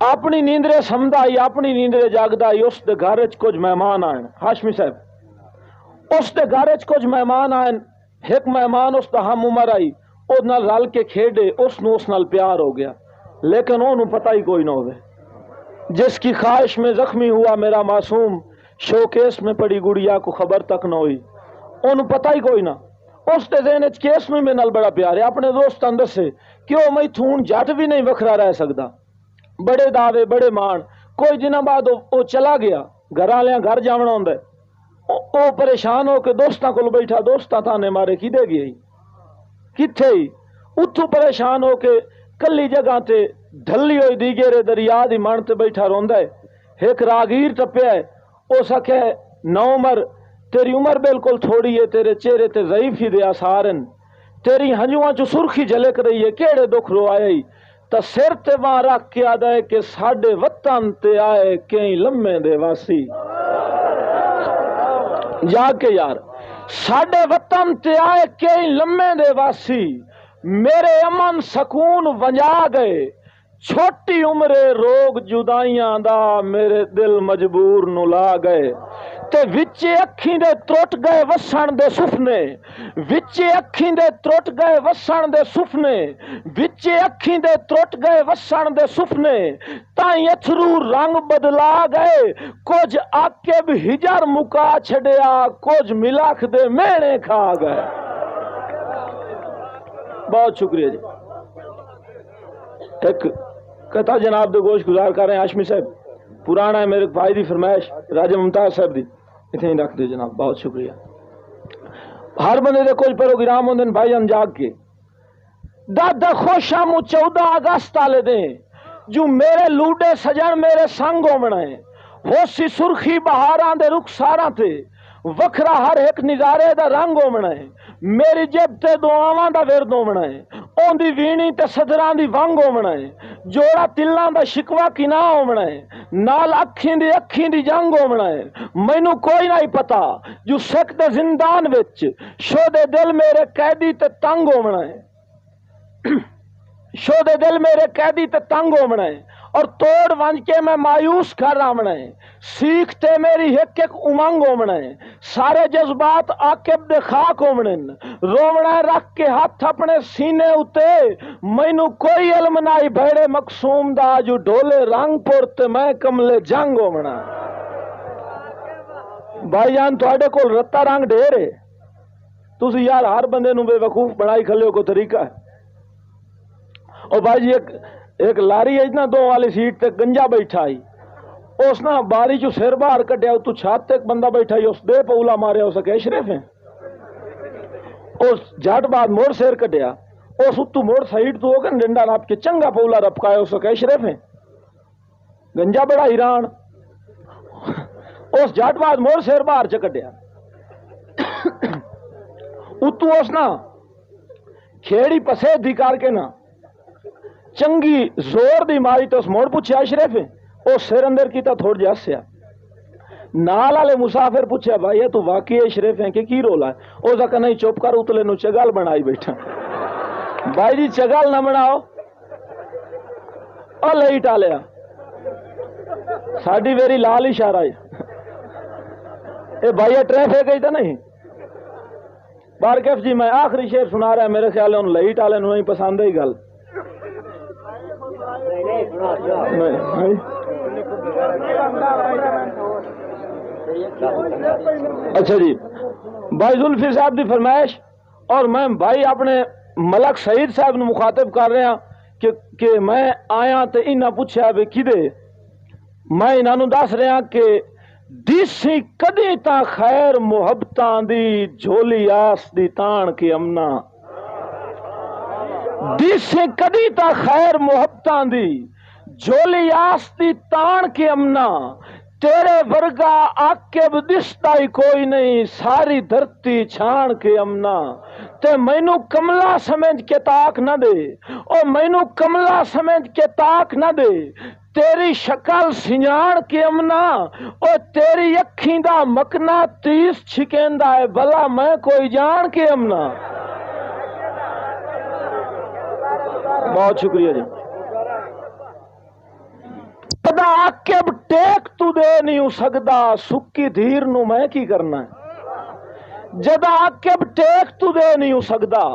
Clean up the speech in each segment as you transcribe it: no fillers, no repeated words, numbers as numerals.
اپنی نیندرے سمدا آئی اپنی نیندرے جاگدا آئی اس دے گھر وچ کچھ مہمان آئے ہاشمی صاحب اس دے گھر وچ کچھ مہمان آئے ایک مہمان اس دا ہم عمر آئی او نال رل کے کھیڈے اس نال پیار ہو گیا لیکن انہوں پتہ ہی کوئی نہ ہوئے جس کی خواہش میں زخمی ہوا میرا معصوم شوکیس میں پڑی گڑیا کو خبر تک نہ ہوئی انہوں پتہ ہی کوئی نہ اس دے ذہن وچ کیس میں نال بڑا پیار ہے اپنے دوست اندر سے کیوں میں تھون جٹ بھی نہیں وکھرا رہ سکدا بڑے دعوے بڑے مان کوئی دنوں بعد وہ چلا گیا گھر والے گھر جاونا ہوندا ہے او پریشان ہو کے دوستاں کول بیٹھا دوستاں تانے مارے کدے گئی کتھے ہی اتھوں پریشان ہو کے کلی جگہ تے ڈھلی ہوئی دیگرے دریا دی من تے بیٹھا روندا ہے ایک راگیر ٹپیا ہے او سکے نو عمر تیری عمر بالکل تھوڑی ہے تیرے چہرے تے ضعیف ہی دے آثار ہیں تیری ہنجواں چ سرخی جھلک رہی ہے کیڑے دکھ رو آئے ہی تا سر تے وہاں رکھ کے آدھا ہے کہ ساڈے وطن تے آئے کئی لمحے دے واسی جا کے یار ساڈے وطن تے آئے کئی لمحے دے واسی میرے امن سکون ونجا گئے چھوٹی عمرے روگ جدائیاں دا میرے دل مجبور نلا گئے تے وچے اکھیں دے ترٹ گئے وسن دے سفنے وچے اکھیں دے ترٹ گئے وسن دے سفنے وچے اکھیں دے ترٹ گئے وسن دے سفنے تائیں اتھرو رنگ بدلا گئے کچھ عاقب ہجر مکا چھڑیا کچھ ملاک دے مینے کھا گئے بہت شکریہ جی ایک کتا جناب دے گوش گزار کر رہے ہیں ہاشمی صاحب پرانا ہے میرے بھائی دی فرمائش راجہ ممتاز صاحب دی اتنے ہی رکھ دے جناب بہت شکریہ ہر بندے دے کچھ پروگرام ہوندے بھائی ان جاگ کے دادا خوشا مو 14 اگست والے دیں جو میرے لوڈے سجن میرے سنگ ہومنے ہو سی سرخی بہاراں دے رخساراں تے وکھرا ہر ایک نظارے دا رنگ ہومنا ہے میری جیب تے دعاواں دا ورد ہومنا ہے اون دی وینی تے صدراں دی ونگ ہومنا ہے جوڑا تلاں دا شکوا کنا ہومنا ہے نال اکھیں دی جنگ ہومنا ہے مینوں کوئی نہیں پتا جو سکھ دے زندان وچ شودے دل میرے قیدی تے تنگ ہومنا ہے شودے دل میرے قیدی تے تنگ ہومنا ہے اور توڑ ونج کے میں مایوس کر رامنا ہے سیکھتے میری ایک ایک امنگ ہومنا ہے سارے جذبات عاقب دے خاک ہومنے رومنا رکھ کے ہاتھ اپنے سینے اتے مینوں کوئی علم نائی بھیڑے مقصوم دا جو ڈولے رنگ پورتے میں کملے جنگ ہومنا بھائی جان تو آڈے کو رتا رنگ ڈھیرے تُسی یار ہر بندے نو بے وقوف بڑھائی کھلے ہو کو طریقہ ہے اور بھائی جی ایک لاری ہے نا 2 والی سیٹ تے گنجا بیٹھا ہی اس نا باری چو سر باہر کٹیا تو چھات تے ایک بندہ بیٹھا ہی اس دے پولا مارے اس کے اشرف ہیں اس جھٹ بعد موڑ سیر کٹیا اس اتو موڑ سائیڈ تو ہوگا ڈنڈا ناپ کے چنگا پولا رپکایا اس کے اشرف ہیں گنجا بڑا حیران اس جھٹ بعد موڑ سیر باہر چکٹیا اتو اس نا کھیڑی پسے دھکار کے نا چنگی زور دی ماری تو اس موڑ پوچھا اشرف ہے او سر اندر کیتا تھوڑ جا سیا نال والے مسافر پوچھا بھائی تو واقعی اشرف ہیں کہ کی رولا ہے او زکا نہیں چپ کر اتلے نو چگال بنائی بیٹھا بھائی جی چگال نہ بناؤ او لئی ٹالیا ساڈی ویری لال اشارہ ہے اے بھائی ٹریفک گئی تھا نہیں بارکیف جی میں آخری شعر سنا رہا ہے میرے خیال ہے ان لئی ٹالے نو نہیں پسند ہی گل اچھا جی بھائی زلفی صاحب دی فرمائش اور میں بھائی اپنے ملک سعید صاحب نے مخاطب کر رہے ہیں کہ میں آیا تے انہاں پوچھا بھی کدے میں انہاں نوں دس رہا کہ دیسی کدی تا خیر محبتاں دی جھولی آس دی تان کے امنا دیسی کدی تا خیر محبتاں دی جھولی آس دی تان کے امنا تیرے ورگا عاقب دستا ہی کوئی نہیں ساری دھرتی چھان کے امنا تے مینوں کملا سمجھ کے تاک نہ دے او مینوں کملا سمجھ کے تاک نہ دے تیری شکل سنجان کے امنا او تیری اکھیں دا مکنا تیس چھکیندا ہے بھلا میں کوئی جان کے امنا بہت شکریہ جی جدا عقب ٹیک تو دے نہیں ہو سکدا سکی دھیر نو میں کی کرنا ہے جدا عقب ٹیک تو دے نہیں ہو سکدا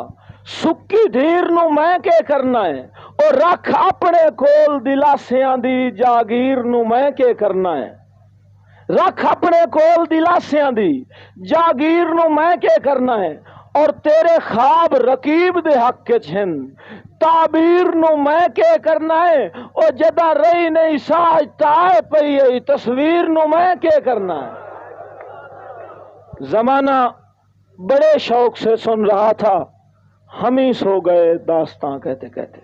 سکی دھیر نو میں کے کرنا ہے اور رکھ اپنے کول دلاسیاں دی جاگیر نو میں کے کرنا ہے رکھ اپنے کول دلاسیاں دی جاگیر نو میں کے کرنا ہے اور تیرے خواب رقیب دے حق کے چھن تعبیر نو میں کے کرنا ہے اور جدا رہی نہیں ساج تائے پئی ہے تصویر نو میں کے کرنا ہے۔ زمانہ بڑے شوق سے سن رہا تھا ہم ہی سو گئے داستاں کہتے کہتے